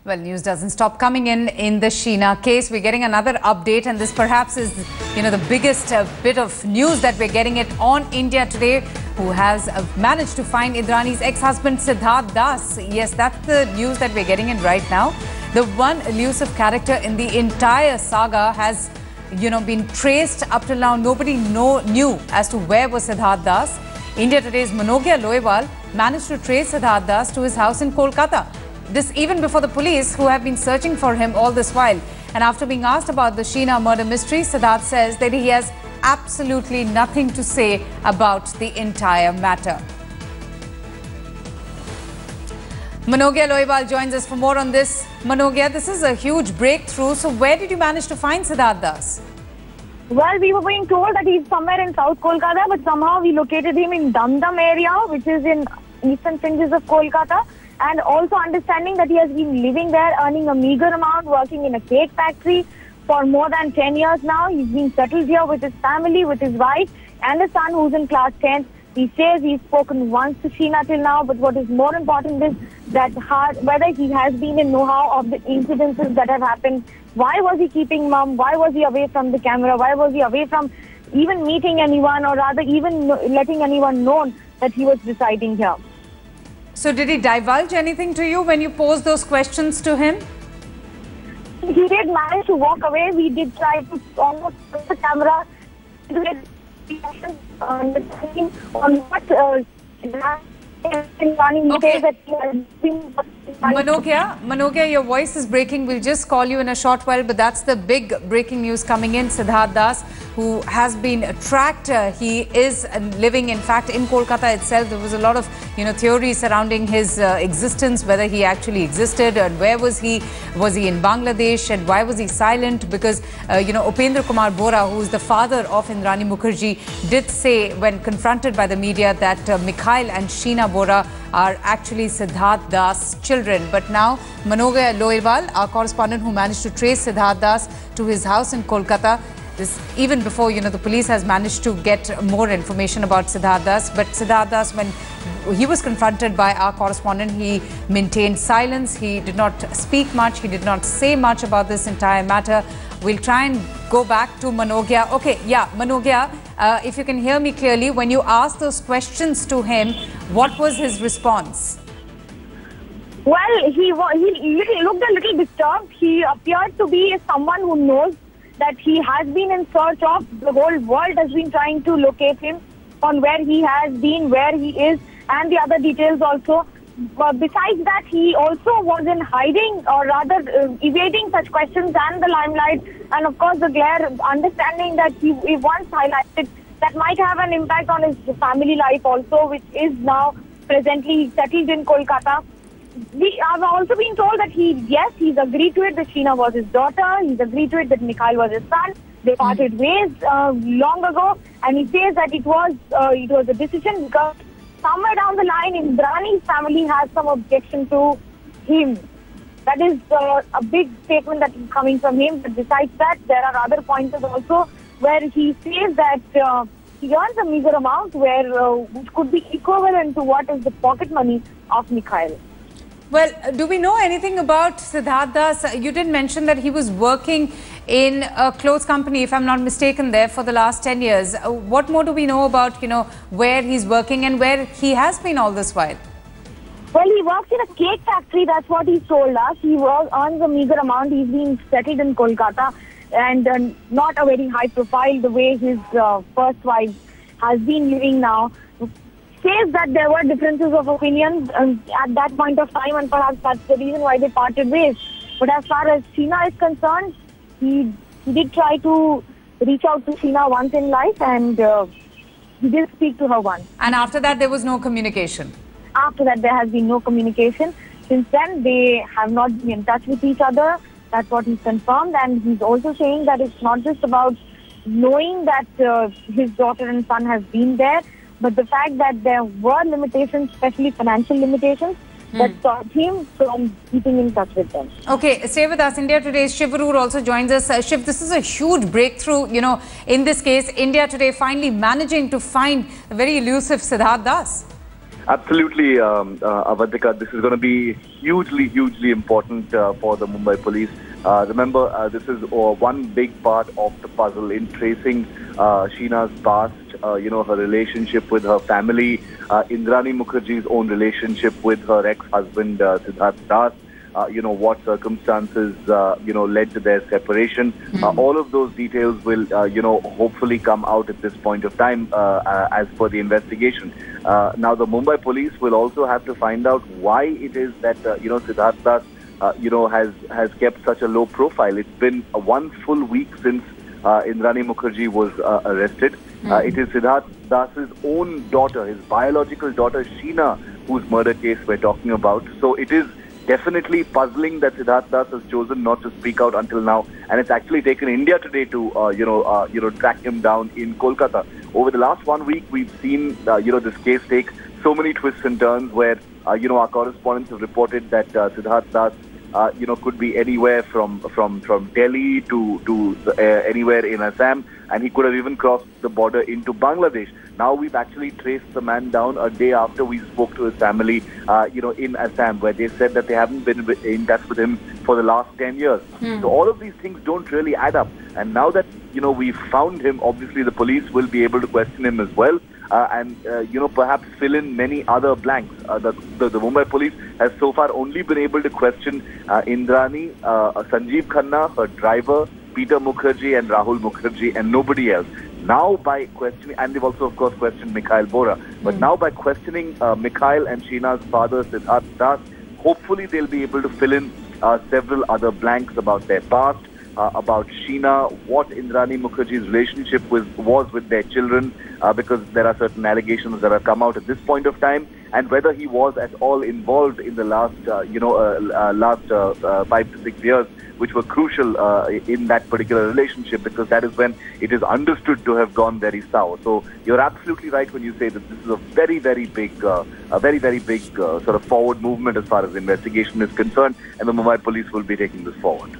Well, news doesn't stop coming in the Sheena case. We're getting another update, and this perhaps is, the biggest bit of news that we're getting it on India Today, who has managed to find Indrani's ex-husband Siddharth Das. Yes, that's the news that we're getting in right now. The one elusive character in the entire saga has, been traced up till now. Nobody knew as to where was Siddharth Das. India Today's Manogya Loiwal managed to trace Siddharth Das to his house in Kolkata. This even before the police, who have been searching for him all this while. And after being asked about the Sheena murder mystery, Siddharth says that he has absolutely nothing to say about the entire matter. Manogya Loiwal joins us for more on this. Manogya, this is a huge breakthrough. So where did you manage to find Siddharth Das? Well, we were being told that he's somewhere in South Kolkata, but somehow we located him in Dum area, which is in eastern fringes of Kolkata. And also understanding that he has been living there, earning a meager amount, working in a cake factory for more than 10 years now. He's been settled here with his family, with his wife and a son who's in class 10. He says he's spoken once to Sheena till now, but what is more important is that whether he has been in know-how of the incidences that have happened. Why was he keeping mum? Why was he away from the camera? Why was he away from even meeting anyone, or rather even letting anyone know that he was residing here? So did he divulge anything to you when you posed those questions to him? He did manage to walk away. We did try to almost put the camera on what Manogya, your voice is breaking. We'll just call you in a short while, but that's the big breaking news coming in. Siddharth Das, who has been tracked, he is living, in fact, in Kolkata itself. There was a lot of, theories surrounding his existence, whether he actually existed and where was he? Was he in Bangladesh, and why was he silent? Because, Upendra Kumar Bora, who is the father of Indrani Mukherjee, did say when confronted by the media that Mikhail and Sheena Bora are actually Siddharth Das' children. But now, Manogya Loiwal, our correspondent who managed to trace Siddharth Das to his house in Kolkata, this even before, the police has managed to get more information about Siddharth Das. But Siddharth Das, when he was confronted by our correspondent, he maintained silence. He did not speak much. He did not say much about this entire matter. We'll try and go back to Manogya. Okay, yeah, Manogya, if you can hear me clearly, when you asked those questions to him, what was his response? Well, he looked a little disturbed. He appeared to be someone who knows that he has been in search of. The whole world has been trying to locate him on where he has been, where he is, and the other details also. Besides that, he also was in hiding, or rather evading such questions and the limelight, and of course the glare, understanding that he once highlighted that might have an impact on his family life also, which is now presently settled in Kolkata. We have also been told that he's agreed to it that Sheena was his daughter. He's agreed to it that Mikhail was his son. They parted ways long ago, and he says that it was a decision because somewhere down the line, Indrani's family has some objection to him. That is a big statement that is coming from him. But besides that, there are other pointers also where he says that he earns a meager amount which could be equivalent to what is the pocket money of Mikhail. Well, do we know anything about Siddharth Das? You did mention that he was working in a clothes company, if I'm not mistaken, there for the last 10 years. What more do we know about, where he's working and where he has been all this while? Well, he works in a cake factory. That's what he told us. He earns a meager amount. He's been settled in Kolkata and not a very high profile the way his first wife has been living now. Says that there were differences of opinion at that point of time, and perhaps that's the reason why they parted ways. But as far as Sheena is concerned, he did try to reach out to Sheena once in life, and he did speak to her once. And after that, there was no communication? After that, there has been no communication. Since then, they have not been in touch with each other. That's what he's confirmed. And he's also saying that it's not just about knowing that his daughter and son have been there, but the fact that there were limitations, especially financial limitations, that stopped him from keeping in touch with them. Okay, stay with us. India Today's Shiv Arur also joins us. Shiv, this is a huge breakthrough, in this case, India Today finally managing to find the very elusive Siddharth Das. Absolutely, Avantika. This is going to be hugely important for the Mumbai police. Remember, this is one big part of the puzzle in tracing Sheena's past, her relationship with her family, Indrani Mukherjee's own relationship with her ex-husband, Siddharth. What circumstances, led to their separation. All of those details will, hopefully come out at this point of time as per the investigation. Now, the Mumbai police will also have to find out why it is that, Siddharth, has kept such a low profile. It's been one full week since Indrani Mukherjee was arrested. It is Siddharth Das's own daughter, his biological daughter, Sheena, whose murder case we're talking about. So it is definitely puzzling that Siddharth Das has chosen not to speak out until now, and it's actually taken India today to track him down in Kolkata. Over the last 1 week, we've seen this case take so many twists and turns where our correspondents have reported that Siddharth Das could be anywhere from Delhi to anywhere in Assam, and he could have even crossed the border into Bangladesh. Now we've actually traced the man down a day after we spoke to his family, in Assam, where they said that they haven't been in touch with him for the last 10 years. So all of these things don't really add up. And now that, we've found him, obviously the police will be able to question him as well. And perhaps fill in many other blanks. The Mumbai police has so far only been able to question Indrani, Sanjeev Khanna, her driver, Peter Mukherjee and Rahul Mukherjee, and nobody else. Now by questioning, and they've also of course questioned Mikhail Bora, but now by questioning Mikhail and Sheena's father, Siddharth Das, hopefully they'll be able to fill in several other blanks about their past, about Sheena, what Indrani Mukherjee's relationship was with their children, because there are certain allegations that have come out at this point of time, and whether he was at all involved in the last 5 to 6 years, which were crucial in that particular relationship, because that is when it is understood to have gone very sour. So you're absolutely right when you say that this is a very big sort of forward movement as far as investigation is concerned, and the Mumbai police will be taking this forward.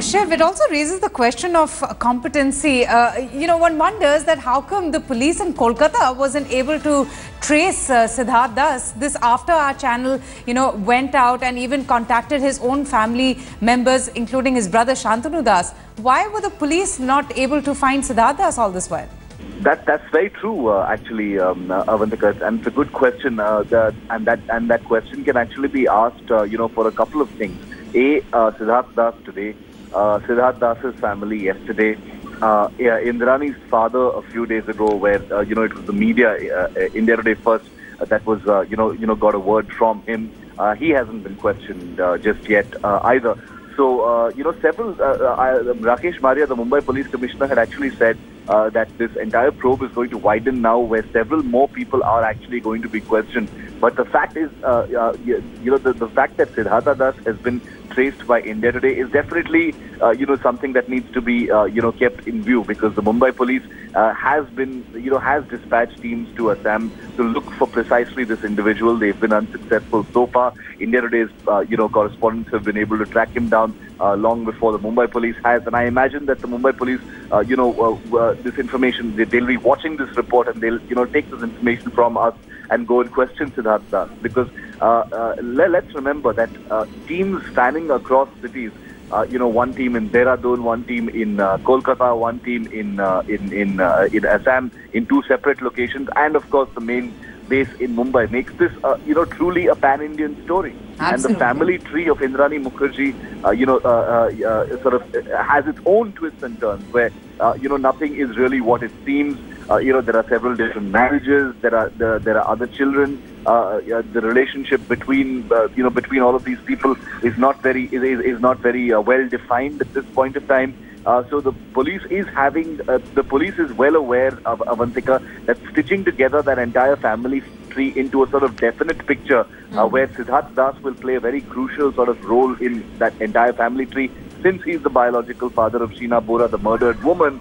Shiv, it also raises the question of competency. One wonders that how come the police in Kolkata wasn't able to trace Siddharth Das this after our channel, went out and even contacted his own family members, including his brother Shantanu Das. Why were the police not able to find Siddharth Das all this while? That's very true, actually, Avantika, and it's a good question. That question can actually be asked, for a couple of things. Siddharth Das today, Siddharth Das's family yesterday, Indrani's father a few days ago, where it was the media, India Today First, that was got a word from him. He hasn't been questioned just yet either. So several Rakesh Maria, the Mumbai Police Commissioner, had actually said that this entire probe is going to widen now, where several more people are actually going to be questioned. But the fact is, the fact that Siddharth Das has been traced by India Today is definitely, something that needs to be, kept in view, because the Mumbai police has dispatched teams to Assam to look for precisely this individual. They've been unsuccessful so far. India Today's, correspondents have been able to track him down long before the Mumbai police has. And I imagine that the Mumbai police, this information, they'll be watching this report, and they'll, take this information from us and go and question Siddharth Das, because let's remember that teams spanning across cities, one team in Dehradun, one team in Kolkata, one team in Assam, in 2 separate locations, and of course the main base in Mumbai, makes this truly a pan-Indian story. Absolutely. And the family tree of Indrani Mukherjee, sort of has its own twists and turns, where nothing is really what it seems. There are several different marriages. There are other children. The relationship between all of these people is not very well defined at this point of time. So the police is well aware of Avantika, that stitching together that entire family tree into a sort of definite picture, where Siddharth Das will play a very crucial sort of role in that entire family tree, since he's the biological father of Sheena Bora, the murdered woman,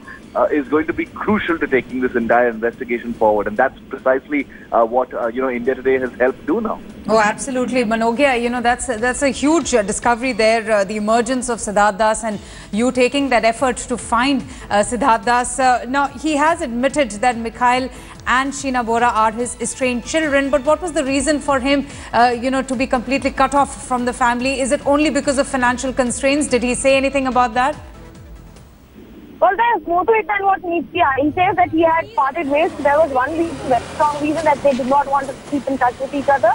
is going to be crucial to taking this entire investigation forward. And that's precisely what India Today has helped do now. Oh, absolutely. Manogya, you know, that's a huge discovery there, the emergence of Siddharths and you taking that effort to find Siddharths. Now, he has admitted that Mikhail and Sheena Bora are his estranged children. But what was the reason for him, you know, to be completely cut off from the family? Is it only because of financial constraints? Did he say anything about that? Well, there's more to it than what meets the eye. He says that he had parted ways. There was one reason, very strong reason, that they did not want to keep in touch with each other.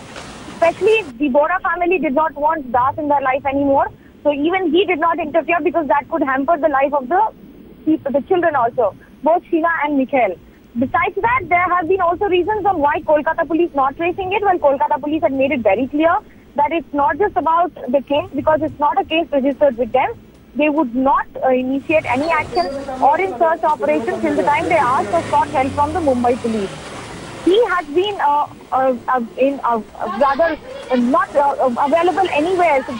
Especially the Bora family did not want Das in their life anymore. So even he did not interfere because that could hamper the life of the children also, both Sheena and Mikhail. Besides that, there have been also reasons on why Kolkata police not tracing it. Well, Kolkata police had made it very clear that it's not just about the case, because it's not a case registered with them. They would not initiate any action or in search operation till the time they ask or sought help from the Mumbai police. He has been rather not available anywhere. So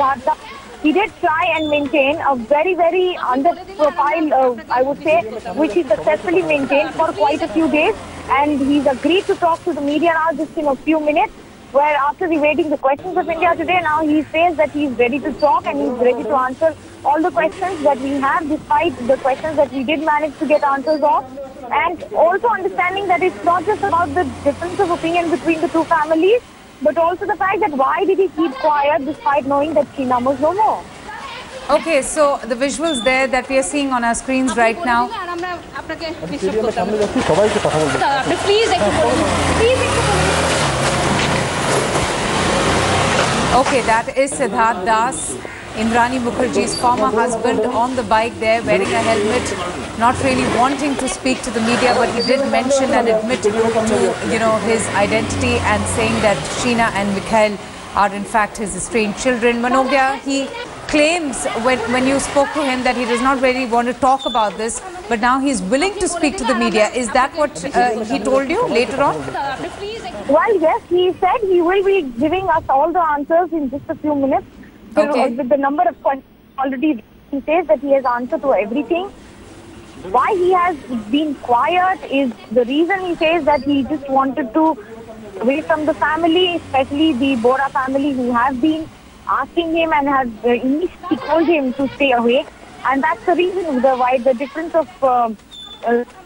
he did try and maintain a very, very under-profile, I would say, which he successfully maintained for quite a few days. And he's agreed to talk to the media now just in a few minutes, where after evading the questions of India Today, now he says that he's ready to talk and he's ready to answer all the questions that we have, despite the questions that we did manage to get answers of. And also understanding that it's not just about the difference of opinion between the two families, but also the fact that why did he keep quiet despite knowing that Sheena was no more. Okay, so the visuals there that we are seeing on our screens right now. Okay, that is Siddharth Das, Indrani Mukherjee's former husband, on the bike there, wearing a helmet, not really wanting to speak to the media, but he did mention and admit to, you know, his identity and saying that Sheena and Mikhail are in fact his estranged children. Manogya, he claims when you spoke to him that he does not really want to talk about this, but now he's willing to speak to the media. Is that what he told you later on? Well, yes, he said he will be giving us all the answers in just a few minutes. Okay. With the number of questions already, he says that he has answered to everything. Why he has been quiet is the reason he says that he just wanted to away from the family, especially the Bora family, who have been asking him and have initially told him to stay away. And that's the reason why the difference of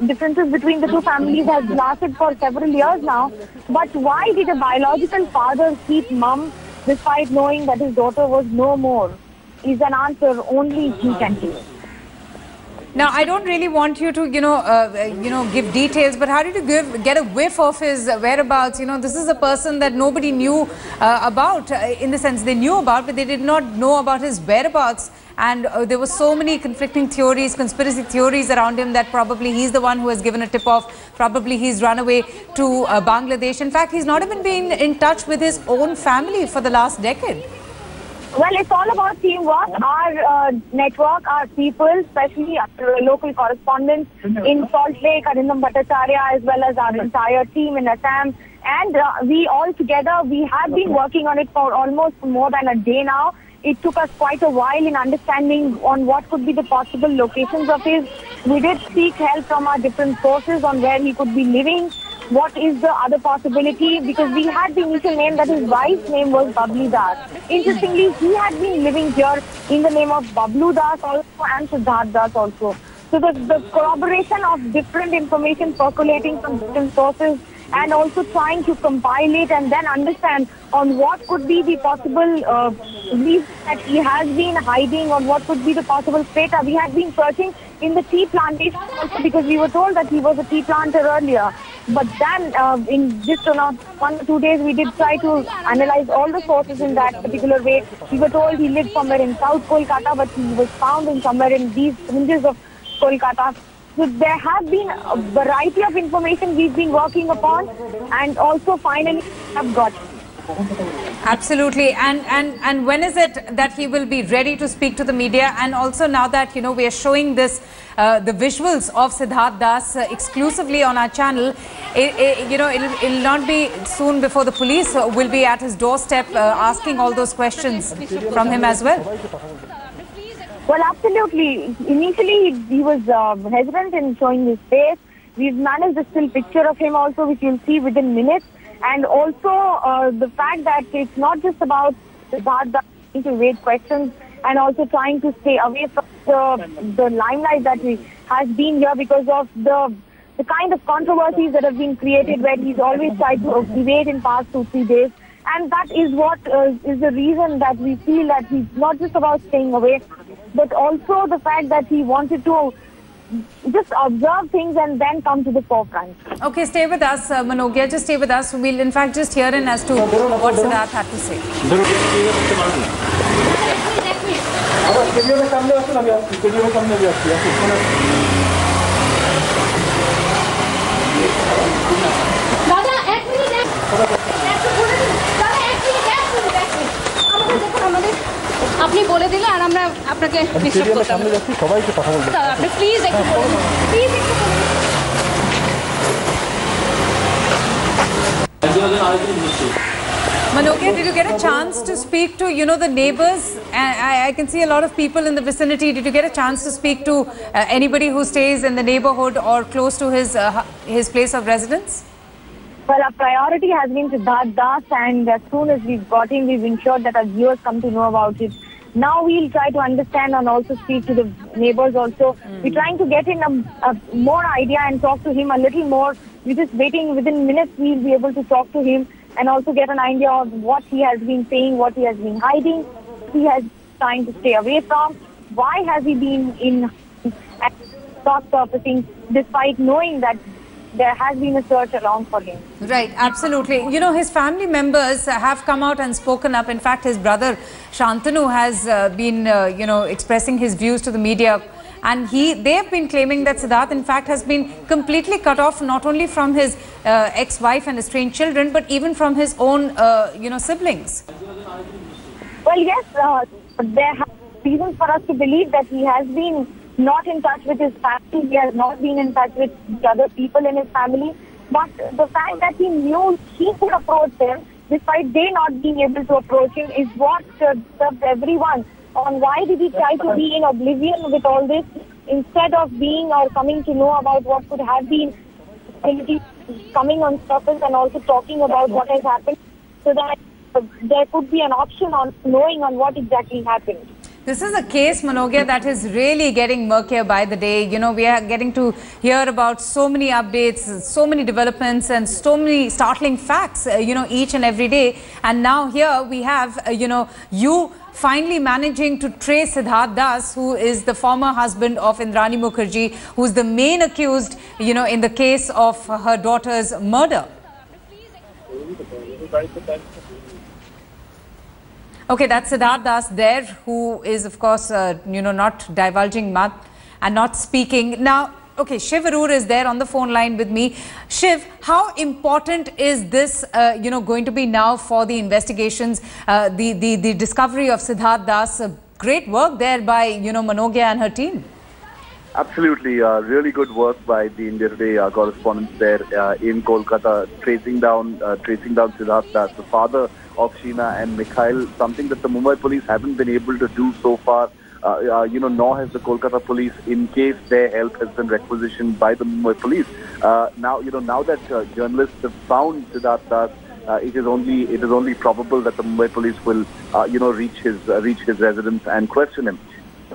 differences between the two families has lasted for several years now. But why did a biological father keep mum despite knowing that his daughter was no more, is an answer only he can give. Now, I don't really want you to, give details, but how did you get a whiff of his whereabouts? You know, this is a person that nobody knew about, in the sense they knew about, but they did not know about his whereabouts. And there were so many conflicting theories, conspiracy theories around him, that probably he's the one who has given a tip-off. Probably he's run away to Bangladesh. In fact, he's not even been in touch with his own family for the last decade. Well, it's all about teamwork. Our network, our people, especially our local correspondents in Salt Lake, Arindam Bhattacharya, as well as our entire team in Assam. And we all together, we have been working on it for almost more than a day now. It took us quite a while in understanding on what could be the possible locations of his. We did seek help from our different sources on where he could be living. What is the other possibility? Because we had the initial name that his wife's name was Bablu Das. Interestingly, he had been living here in the name of Bablu Das also and Siddharth Das also. So the corroboration of different information percolating from different sources and also trying to compile it and then understand on what could be the possible reasons that he has been hiding, on what could be the possible strata. We had been searching in the tea plantation also because we were told that he was a tea planter earlier. But then in just 1 or 2 days, we did try to analyze all the sources in that particular way. We were told he lived somewhere in South Kolkata, but he was found in somewhere in these fringes of Kolkata. So there have been a variety of information we've been working upon and also finally have got. Absolutely. And when is it that he will be ready to speak to the media? And also now that, you know, we are showing this, the visuals of Siddharth Das exclusively on our channel, it'll not be soon before the police will be at his doorstep asking all those questions from him as well. Well, absolutely. Initially, he was hesitant in showing his face. We've managed a still picture of him also, which you'll see within minutes. And also the fact that it's not just about Siddharth trying to evade questions and also trying to stay away from the limelight that he has been here because of the kind of controversies that have been created where he's always tried to evade in past 2-3 days. And that is what is the reason that we feel that he's not just about staying away, but also the fact that he wanted to just observe things and then come to the forefront. Okay, stay with us, Manogia. Just stay with us. We'll in fact just hear in as to what Siddharth had to say. আপনি বলে দিলে আর আমরা আপনাকে disturb করতাম না সবাইকে কথা বলতে আপনি প্লিজ একটু বলুন প্লিজ একটু বলুন Manogia, did you get a chance to speak to, the neighbors? I can see a lot of people in the vicinity. Did you get a chance to speak to anybody who stays in the neighborhood or close to his place of residence? Well, our priority has been Siddharth Das, and as soon as we've got him, we've ensured that our viewers come to know about it. Now we'll try to understand and also speak to the neighbors also. We're trying to get in a more idea and talk to him a little more. We're just waiting. Within minutes, we'll be able to talk to him and also get an idea of what he has been saying, what he has been hiding, he has trying to stay away from, why has he been in not surfacing despite knowing that there has been a search along for him. Right, absolutely. His family members have come out and spoken up. In fact, his brother Shantanu has been, expressing his views to the media. And they have been claiming that Siddharth, in fact, has been completely cut off not only from his ex-wife and estranged children, but even from his own, siblings. Well, yes, there are reasons for us to believe that he has been not in touch with his family. He has not been in touch with the other people in his family. But the fact that he knew he could approach them, despite they not being able to approach him, is what serves everyone on why did he try to be in oblivion with all this instead of being or coming to know about what could have been coming on surface and also talking about what has happened so that there could be an option on knowing on what exactly happened. This is a case, Manogia, that is really getting murkier by the day. We are getting to hear about so many updates, so many developments and so many startling facts, each and every day. And now here we have, you finally managing to trace Siddharth Das, who is the former husband of Indrani Mukherjee, who is the main accused, in the case of her daughter's murder. Okay, that's Siddharth Das there, who is, of course, not divulging much and not speaking. Now, okay, Shiv Arur is there on the phone line with me. Shiv, how important is this, going to be now for the investigations, the discovery of Siddharth Das? Great work there by, Manogia and her team. Absolutely, really good work by the India Today correspondents there in Kolkata, tracing down Siddharth Das, the father of Sheena and Mikhail, something that the Mumbai police haven't been able to do so far. Nor has the Kolkata police, in case their help has been requisitioned by the Mumbai police. Now that journalists have found Siddharth Das, it is only probable that the Mumbai police will, reach his residence and question him.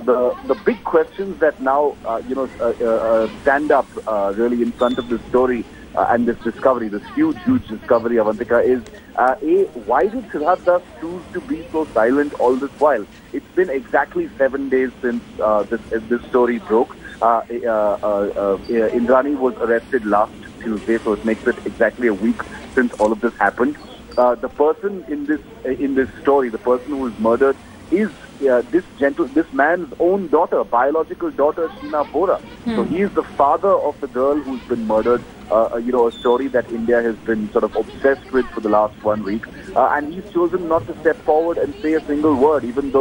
The big questions that now, stand up really in front of this story and this discovery, this huge discovery, Avantika, is why did Siddharth Das choose to be so silent all this while? It's been exactly 7 days since this story broke. Indrani was arrested last Tuesday, so it makes it exactly a week since all of this happened. The person in this story, the person who was murdered, is this man's own daughter, biological daughter, Sheena Bora. So he is the father of the girl who's been murdered. A story that India has been sort of obsessed with for the last 1 week. And he's chosen not to step forward and say a single word, even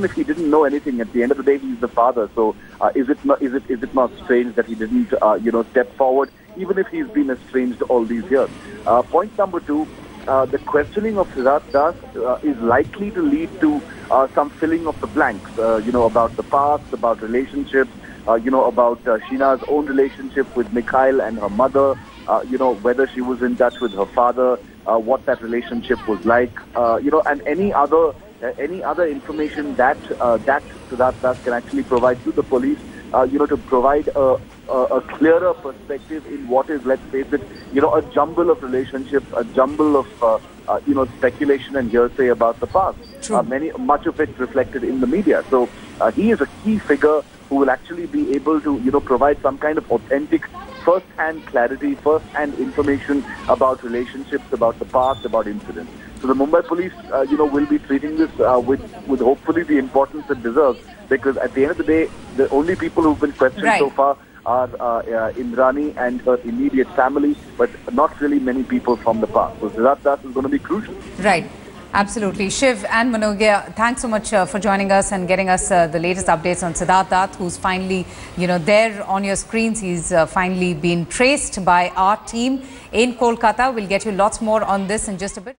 if he didn't know anything. At the end of the day, he's the father. So is it not strange that he didn't, step forward, even if he's been estranged all these years? Point number 2, the questioning of Siddharth Das is likely to lead to some filling of the blanks, about the past, about relationships, about Sheena's own relationship with Mikhail and her mother, whether she was in touch with her father, what that relationship was like, and any other information that Siddharth can actually provide to the police, to provide a clearer perspective in what is, let's face it, a jumble of relationships, a jumble of speculation and hearsay about the past. Much of it reflected in the media. So he is a key figure who will actually be able to, provide some kind of authentic, first-hand clarity, first-hand information about relationships, about the past, about incidents. So the Mumbai police, will be treating this with hopefully the importance it deserves, because at the end of the day, the only people who've been questioned so far are Indrani and her immediate family, but not really many people from the past. So Siddharth is going to be crucial. Right. Absolutely. Shiv and Manogya, thanks so much for joining us and getting us the latest updates on Siddharth, who's finally, there on your screens. He's finally been traced by our team in Kolkata. We'll get you lots more on this in just a bit.